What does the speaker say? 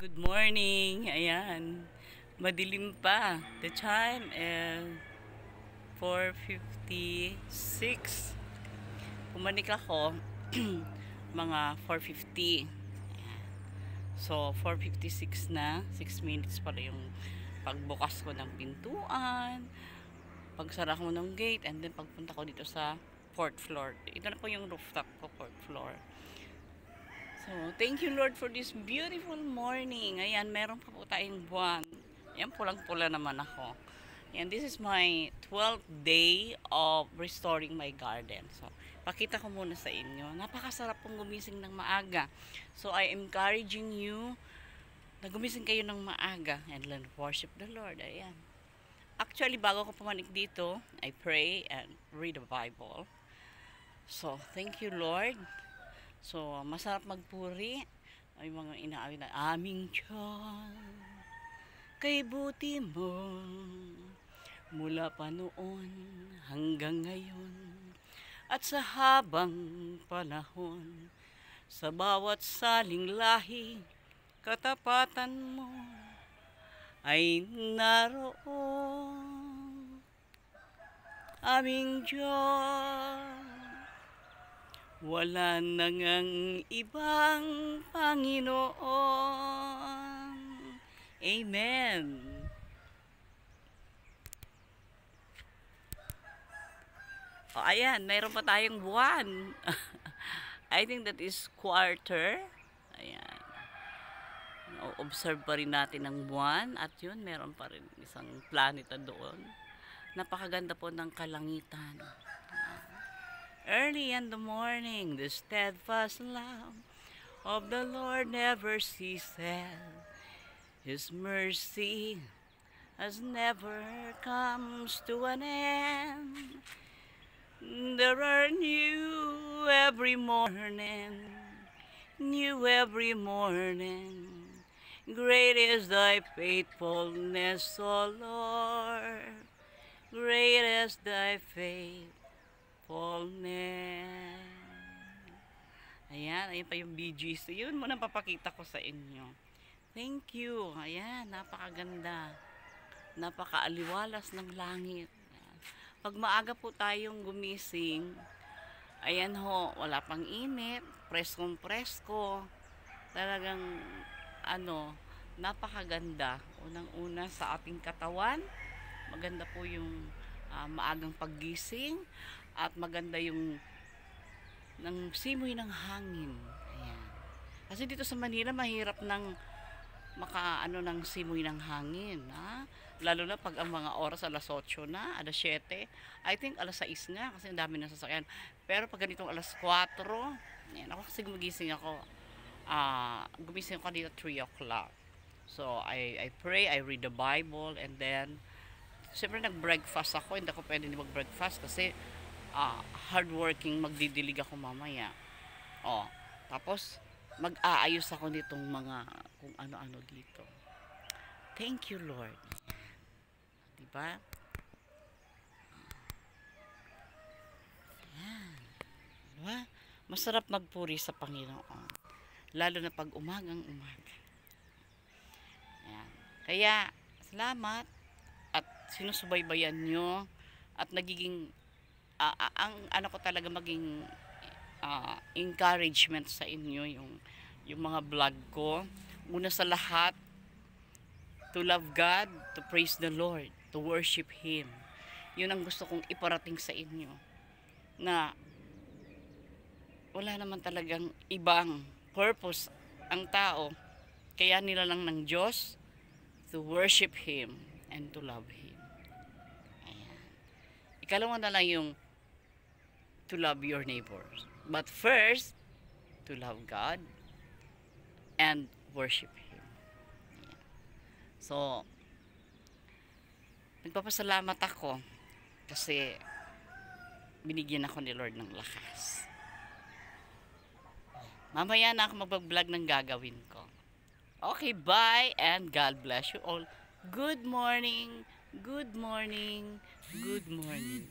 Good morning. Ayan. Madilim pa. The time is 4:56. Pumanik ako mga 4:50. Ayan. So 4:56 na. 6 minutes pala yung pagbukas ko ng pintuan, pagsara ko ng gate, and then pagpunta ko dito sa 4th floor. Ito na po yung rooftop ko, 4th floor. So, thank you Lord for this beautiful morning. Ayan, meron pa po tayong buwan. Ayan, pulang-pula naman ako. Ayan, this is my 12th day of restoring my garden. So, pakita ko muna sa inyo. Napakasarap pong gumising ng maaga. So, I am encouraging you na gumising kayo ng maaga and learn to worship the Lord. Ayan. Actually, bago ko pumanik dito, I pray and read the Bible. So, thank you Lord. So, masarap magpuri. Ay mga inaawit na, aming Diyos, kay buti mo, mula pa noon hanggang ngayon, at sa habang panahon, sa bawat saling lahi, katapatan mo ay naroon. Aming Diyos, wala nang ibang Panginoon. Amen. O, ayan, mayroon pa tayong buwan. I think that is quarter. Ayan. Observe pa rin natin ang buwan. At yun, meron pa rin isang planeta doon. Napakaganda po ng kalangitan. Early in the morning, the steadfast love of the Lord never ceases. His mercy has never comes to an end. There are new every morning, new every morning. Great is thy faithfulness, O Lord. Great is thy faithfulness. Ayan, ayun pa yung BGC. Yun muna papakita ko sa inyo. Thank you. Ayan, napakaganda. Napakaaliwalas ng langit. Ayan. Pag maaga po tayong gumising, ayan ho, wala pang init, preskong presko. Talagang, napakaganda. Unang-una sa ating katawan, maganda po yung maagang paggising, at maganda yung ng simoy ng hangin. Ayan. Kasi dito sa Manila mahirap ng ng simoy ng hangin, ha? Lalo na pag ang mga oras alas 8 na, alas 7, I think alas 6 nga kasi ang dami ng sasakyan. Pero pag ganitong alas 4, ayan, ako kasi gumising ako dito 3 o'clock. So I pray, I read the Bible, and then siyempre nag-breakfast ako. Hindi ako pwede mag-breakfast kasi hardworking, magdidilig ako mamaya. Tapos mag-aayos ako nitong mga kung ano-ano dito. Thank you Lord. Diba? Ayan. Diba? Masarap magpuri sa Panginoon. Lalo na pag umagang-umaga. Ayan. Kaya, salamat at sinusubaybayan nyo at nagiging ang ko talaga maging encouragement sa inyo yung mga vlog ko. Una sa lahat, to love God, to praise the Lord, to worship Him. Yun ang gusto kong iparating sa inyo, na wala naman talagang ibang purpose ang tao, kaya nila lang ng Diyos to worship Him and to love Him. Ayan. Ikalawa na lang yung to love your neighbors. But first, to love God and worship Him. Ayan. So, nagpapasalamat ako kasi binigyan ako ni Lord ng lakas. Mamaya na ako mag-vlog ng gagawin ko. Okay, bye and God bless you all. Good morning, good morning, good morning.